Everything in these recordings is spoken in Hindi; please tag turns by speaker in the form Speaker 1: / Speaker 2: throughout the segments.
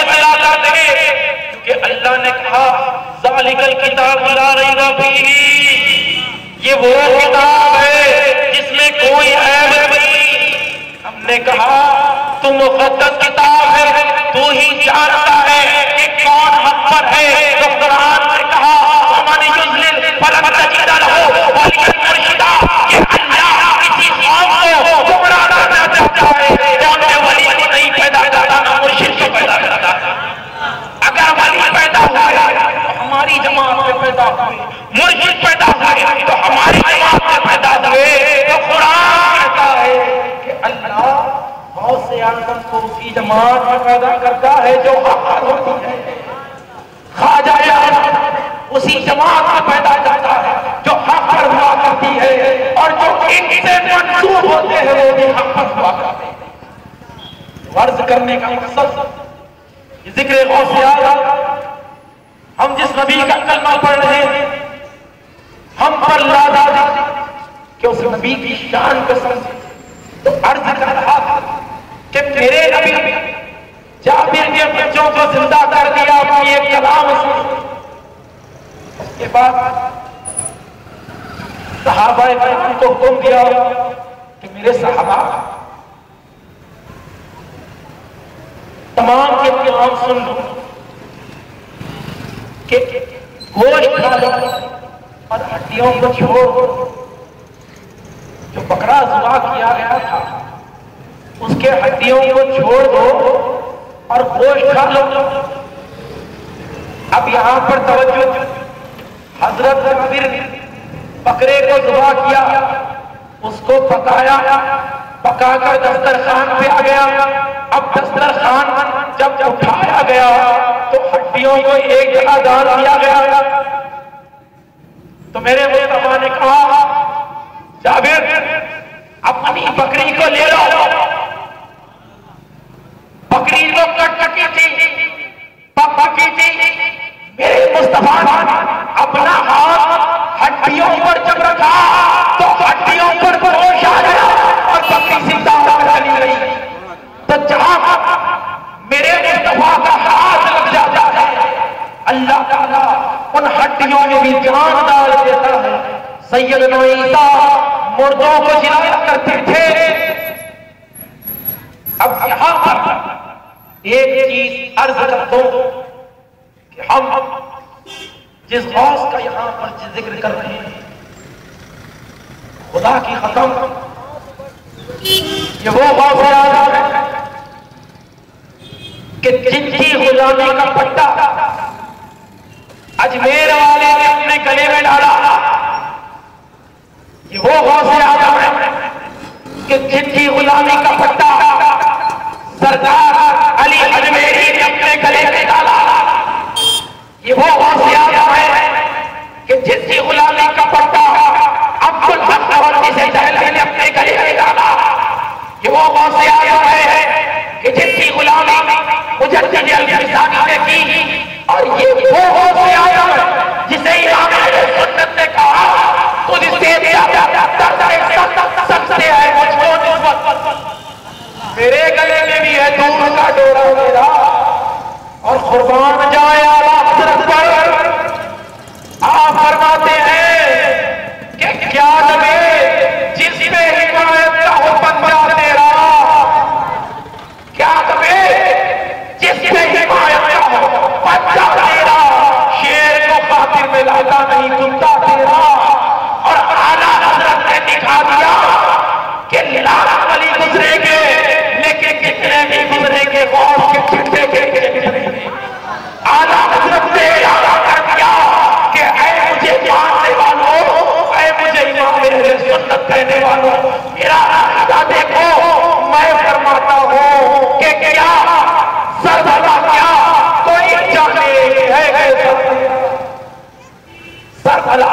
Speaker 1: फैसला कर दे, क्योंकि अल्लाह ने कहा ज़ालिकल किताब ला रैब फीही, ये वो किताब है जिसमें कोई ऐब नहीं। हमने कहा तू मुक़द्दस किताब है, तू ही जानता है कि कौन हक पर है। तो कुरान ने कहा वमन युज़लिल फलन तजिद लहू वलिय्यन मुर्शिदा, कि अल्लाह किसी कौम को गुमराह करना चाहता है तो उनके वली को नहीं पैदा करता, ना मुर्शिद को पैदा करता। अगर वली पैदा हुआ तो हमारी जमात में पैदा हुए, मुर्शिद पैदा हुए तो हमारी जमात में पैदा हुए। तो कुरान कहता है कि अल्लाह बहुत से आदम को उसकी जमात में पैदा करता है जो हक पर होती है। ख्वाजा उसी जमात में पैदा करता है जो हक पर हुआ करती है, और जो इनसे मंसूब होते हैं वो भी हक पर हुआ करते हैं। वर्ज करने का मकसद जिक्र गौसे आज़म, हम जिस नबी का कलमा पढ़ रहे हैं हम पर लादा कि उस नबी की शान को समझे। तो अर्ज कर रहा था कि मेरे नबी जाबिर के बच्चों को जिंदा कर दिया अपनी एक कलाम से। उसके बाद सहाबाए किराम को हुक्म दिया कि मेरे सहाबा तमाम के तमाम सुन लो कि गोश्त खा लो और हड्डियों को छोड़ दो। जो बकरा ज़ुबा किया गया था उसके हड्डियों को छोड़ दो और गोश्त खा लो। अब यहां पर तवज्जो, हजरत जाबिर बकरे को ज़ुबा किया, उसको पकाया, पकाकर दस्तरखान पे आ गया। अब दस्तरखान जब उठाया गया तो हड्डियों को एक जगह डाल दिया गया। तो मेरे मुस्तफा ने कहा जाबिर अपनी बकरी को ले लो। बकरी को कटकी थी, पकी थी। मेरे मुस्तफा अपना हाथ हड्डियों पर जब रखा तो हड्डियों पर गोश आ गया और बकरी जिंदा होकर चली गई। तो जहां मेरे मुस्तफा का हाथ लग जाता है अल्लाह ताला उन हड्डियों में भी जान डाल देता है। सैयदना ईसा मुर्दों को जिलाया करते थे। अब यहां पर एक चीज अर्ज कर दो कि हम जिस गौस का यहां पर जिक्र कर रहे हैं, खुदा की कसम ये वो गौस आज़म है कि जिनकी गुलामी का पट्टा अजमेर वाले ने अपने गले में डाला। ये वो गौस आज़म है कि जिनकी गुलामी का पट्टा सरदार अली अजमेरी ने अपने गले में डाला। ये वो गौस आज़म है कि जिसकी गुलामी का पट्टा अब्दुल हक अवंती से दहलवी ने अपने गले में डाला। ये वो गौस आज़म है कि जिसकी गुलामी मुजद्दिद अल-फिसानी ने की। और ये वो गौस आज़म है जिसे इमाम अहले सुन्नत ने कहा तुझसे सबसे है मुझको निस्बत। मेरे गले में भी है दूर का डोरा मेरा और कुर्बान जाए आला हज़रत पर। आप फरमाते हैं कि क्या नबी जिस पे हिमायत का हो पंजा तेरा, क्या नबी जिस पे हिमायत का हो पंजा तेरा, शेर को खातिर में लाता नहीं कुत्ता तेरा। और आला हज़रत ने दिखा दिया कि लाख वली गुजरेंगे लेकिन कितने भी गुजरेंगे गौस के छिट्टे के। आला हज़रत ने इरादा कर दिया कि ऐ मुझे मानने वालों, ऐ मुझे इमाम अहले सुन्नत कहने वालों, मेरा इरादा देखो। मैं फरमाता हूं कि क्या सरभला क्या कोई जाने है कैसा सरभला,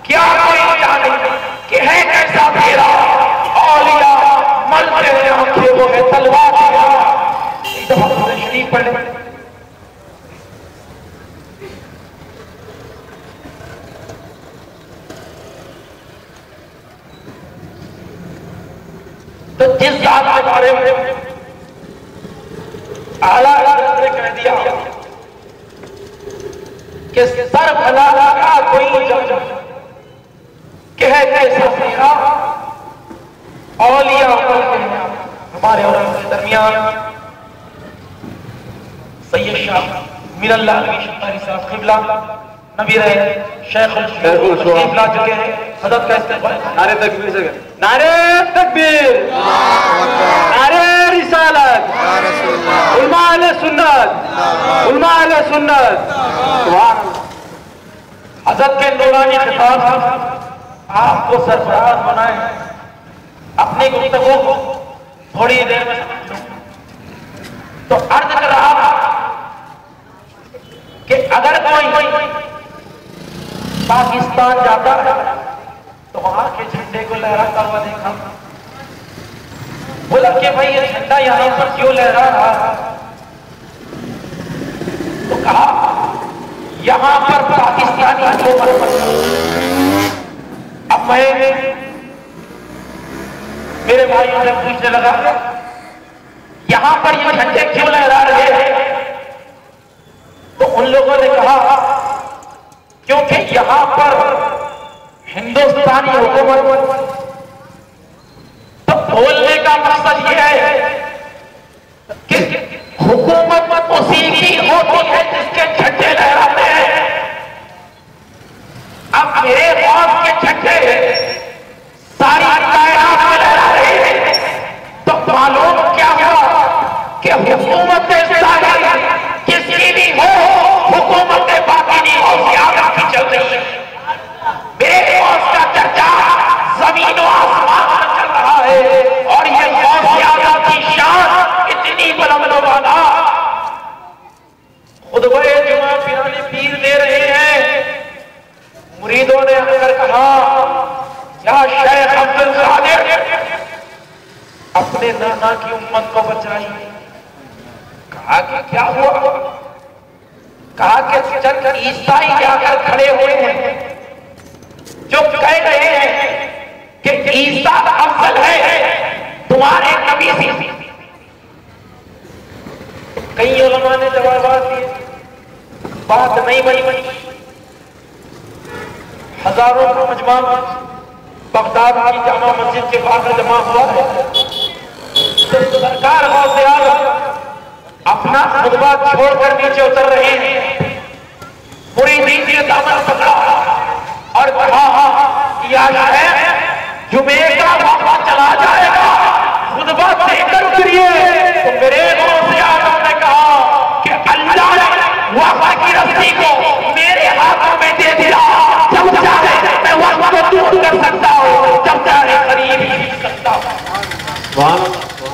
Speaker 1: क्या कोई जाने कि है कैसा मेरा औलिया मलते हैं आंखें वो है तलवार एक दफा शरीफ पढ़ ले। तो जिस जात के बारे में आला हज़रत ने कह कि सर भला का कोई जज कह कैसा तेरा औलिया हमारे और उनके दरमियान सैयद शाह मीरल्लाह अलवी शतारी साहब क़िबला नबी रहे शेखुल ला चुके हैं। हज़रत का इस्तेमाल नारे तकबीर से नारे तकबीर नारे रिसालत उलमा अहले सुन्नत उलमा अहले सुन्नत सुभान अल्लाह। हज़रत के नूरानी खिताब आपको सरफराज बनाए अपनी गुफ्तगू को थोड़ी देर में समझ लो। तो अर्ज कर रहा कि अगर कोई पाकिस्तान जाता है तो वहां के झंडे को लहराता हुआ देखा, बोला कि भाई ये झंडा यहां पर क्यों लहरा रहा है? तो कहा यहां पर पाकिस्तानी हुकूमत। अब मैं मेरे भाइयों से पूछने लगा यहां पर ये झंडे क्यों लहरा रहे हैं? तो उन लोगों ने कहा क्योंकि यहां पर हिंदुस्तानी हुकूमत, तो बोलने का मकसद यह है कि हुकूमत उसी की होती है जिसके झंडे लहराते हैं। अब मेरे कौम के झंडे सारी कायनात में लहरा रहे हैं, तो मालूम क्या हुआ कि हुकूमत किसकी भी हो, हुकूमत बातिनी और ज़ियादत की चल रही है। मेरे कौम का चर्चा जमीन और आसमान में चल रहा है और ये कौम ज़ियादत की शान इतनी बुलंद वाला खुतबे जुमा पिराने पीर दे रहे हैं। मुरीदों ने आकर कहा या शेख अब्दुल कादिर अपने नाना की उम्मत को बचाइए। कहा कि क्या हुआ? कहा कि चंद ईसाई जाकर खड़े हुए हैं जो कह रहे हैं कि ईसा अफजल है तुम्हारे नबी से। कई उलमा ने जवाब दिए, बात नहीं बनी। हजारों का मजमा बगदाद की जामा मस्जिद के बाहर जमा हुआ है। तो सरकार गौसे आज़म अपना खुतबा छोड़कर नीचे उतर रहे हैं। मुरीदीन ने दामन पकड़ा और कहा या शायद जुमे का वक्त चला जाएगा, खुतबा देकर उतरिए। तो मेरे गौसे आज़म ने कहा कि अल्लाह ने वक्त की रस्सी को मेरे हाथों में दे दिया। जब चाहे मैं वक्त को दूर कर सकता हूँ, जब चाहे करीब ही सकता हूँ।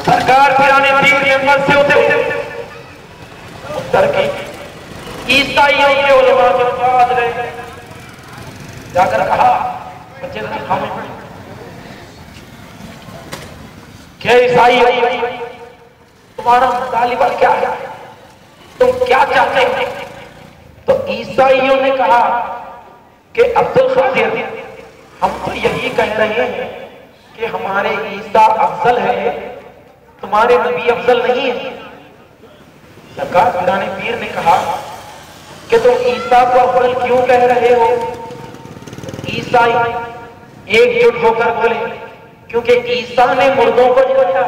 Speaker 1: सरकार पिराने पीर से उतरे उत्तर की ईसाइयों के उलमा के पास गए, जाकर कहा बच्चे खामोश पड़े, क्या ईसाई तुम्हारा मुतालिबा क्या है, तुम क्या चाहते हो? तो ईसाइयों ने कहा कि अब्दुल कादिर हम तो यही कह रहे हैं कि हमारे ईसा अफजल है, तुम्हारे नबी अफजल नहीं है। सरकार पिराने पीर ने कहा कि तुम ईसा को अफजल क्यों कह रहे हो? ईसाई एकजुट होकर बोले क्योंकि ईसा ने मुर्दों को जगाया।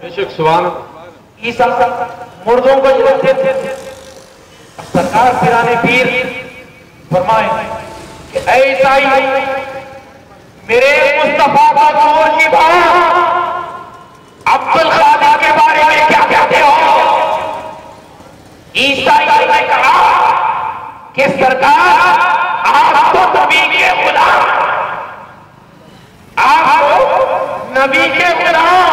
Speaker 1: बेशक सुभान ईसा मुर्दों को जगाते थे। सरकार पिराने पीर फरमाए कि ऐ ईसाई मेरे मुस्तफा का जोर की बात अब्दुल कादिर के बारे में क्या कहते हो? ईसाई ने कहा कि सरकार आप तो नबी के गुलाम, आप नबी के गुलाम।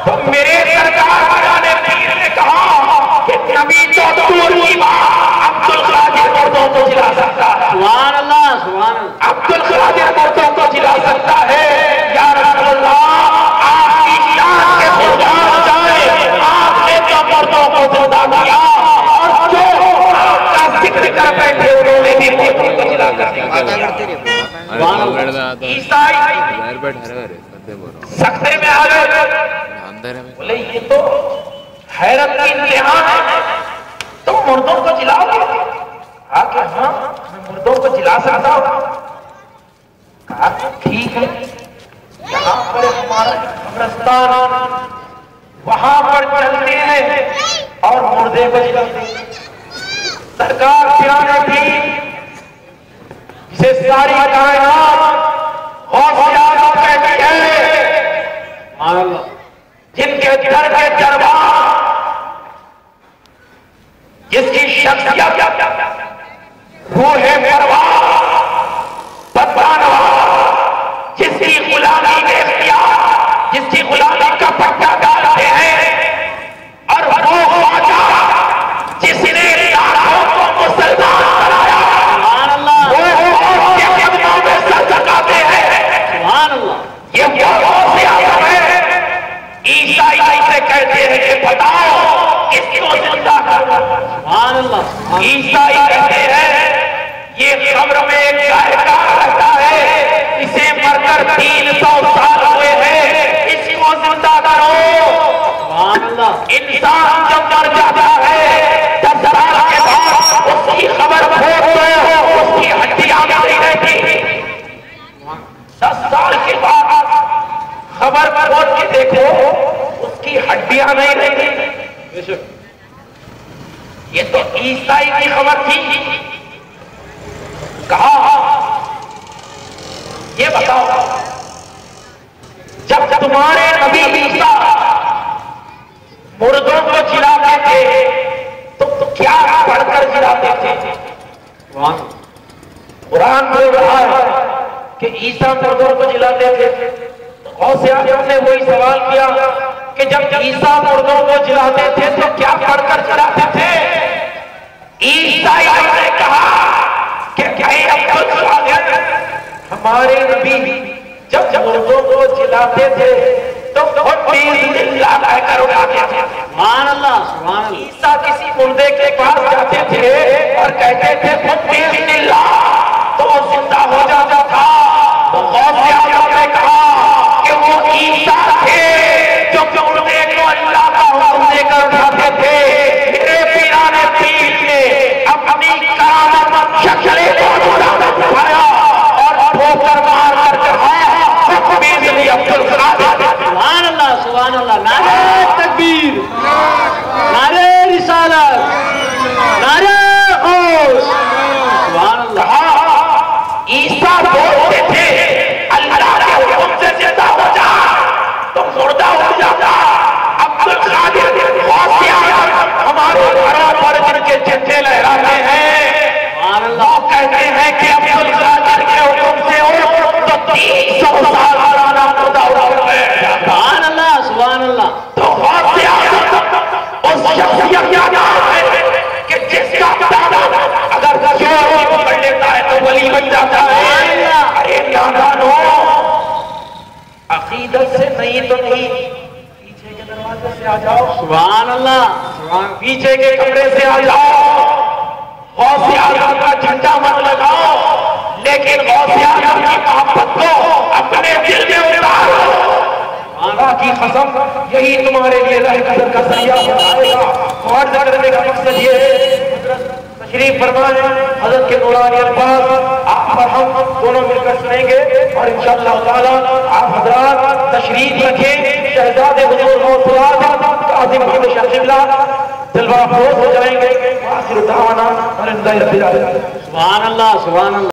Speaker 1: तो मेरे सरकार पिराने पीर ने कहा कि नबी तो दूर की बात अब्दुल कादिर मुर्दों को जिला सकता है। सुभान अल्लाह सुभान अल्लाह। अब्दुल कादिर मुर्दों को जिला सकता है। या रसूल अल्लाह आपकी शान के कुर्बान जाए, आपने तो मुर्दों को जिंदा किया और जो आपका जिक्र कर बैठे उन्होंने भी मुर्दों को जिला कर दिया। ईसाई सख्ते में आ गए, बोले ये तो हैरत की इंतहा है, तुम मुर्दों को जिलाओगे? आके हाँ मैं मुर्दों को जिला सकता हूँ। कहा ठीक है, यहाँ पर हमारा कब्रिस्तान, वहां पर चलते हैं और मुर्दे को जिलाते हैं। सरकार पिराने थी जिसे सारी कायनात हौसला कहती है, जिनके दर के दरबार, जिसकी शख्सियत रूह परवाह जिसकी गुलामी में इख्तियार, जिसकी गुलामी का पट्टा डालते हैं, और वो ख्वाजा जिसने लाखों को मुसलमान बनाया, वो के कदमों में सर झुकाते हैं। ये वो से आदम है। ईसाई से कहते हैं कि बताओ इसको जिंदा करो। ईसाई कहते हैं ये कब्र में एक गायकार रहता है, इसे मरकर 300 साल हुए हैं, इसको जिंदा करो। इंसान जब मर जाता है 10 साल के बाद उसकी खबर खोद दो, उसकी हड्डियां नहीं रहती। 10 साल के बाद खबर खोद के देखो, उसकी हड्डियां नहीं रहती। ये तो ईसाई की खबर थी। कहा ये बताओ, जब तुम्हारे नबी ईसा मुर्दों को जिलाते थे तो क्या पढ़कर जिलाते थे? कुरान बोल रहा है कि ईसा मुर्दों को जिलाते थे। गौसे आज़म ने वही सवाल किया कि जब ईसा मुर्दों को जिलाते थे तो क्या पढ़कर जिलाते थे? ईसाई ने कहा हमारे नबी जब मुर्दों को जिलाते थे तो कहकर उड़ाते थे। ईसा किसी मुर्दे के पास जाते थे और कहते थे तो वो जिंदा हो जाता था। तो गौसे आज़म ने कहा कि वो ईसा थे जो मुर्दे को अल्लाह का हुक्म देकर उठाते थे। मेरे पीराने पीर ने अपनी करामत शक्ल को दिखाया और ठोकर मार कर कहा बिजली अब्दुल कादिर।
Speaker 2: सुभान अल्लाह, नारे तकबीर, नारे रिसालत, नारे गौस। सुभान
Speaker 1: अल्लाह। ईसा बोलते थे अल्लाह के हुक्म से जिंदा हो जा तो मुर्दा हो जाता। अब्दुल कादिर हमारे घरों पर जिनके झंडे लहराते हैं वो कहते हैं कि अब्दुल कादिर के हुक्म से हो तो 300 साल पुराना मुर्दा उड़ गए।
Speaker 2: सुभान अल्लाह, सुभान अल्लाह।
Speaker 1: तो उस शख्सियत का नाम है कि जिसका दादा अगर चोरी पकड़ लेता है तो वली बन जाता है। अरे नादानो, अकीदत से नहीं तो नहीं, पीछे के दरवाजे से आ जाओ।
Speaker 2: सुभान अल्लाह,
Speaker 1: पीछे के कमरे से आ जाओ। गौसे आज़म का झंडा मत लगाओ, लेकिन गौसे आज़म की मोहब्बत को अपने दिल में उतारो। अल्लाह की कसम, यही तुम्हारे लिए राह कदर का जरिया बनाएगा। और करने का मकसद ये है, तशरीफ फरमाए हज़रत के नूरानी अल्फाज आप और हम दोनों मिलकर सुनेंगे और इंशाअल्लाह ताला आप हज़रात तशरीफ रखें। शहजादे हुजूर काज़ी मोहम्मद शाह क़िबला दिलवा फरोज़ हो जाएंगे। आखिर दावाना अल्हम्दुलिल्लाह।
Speaker 2: सुभान अल्लाह, सुभान अल्लाह।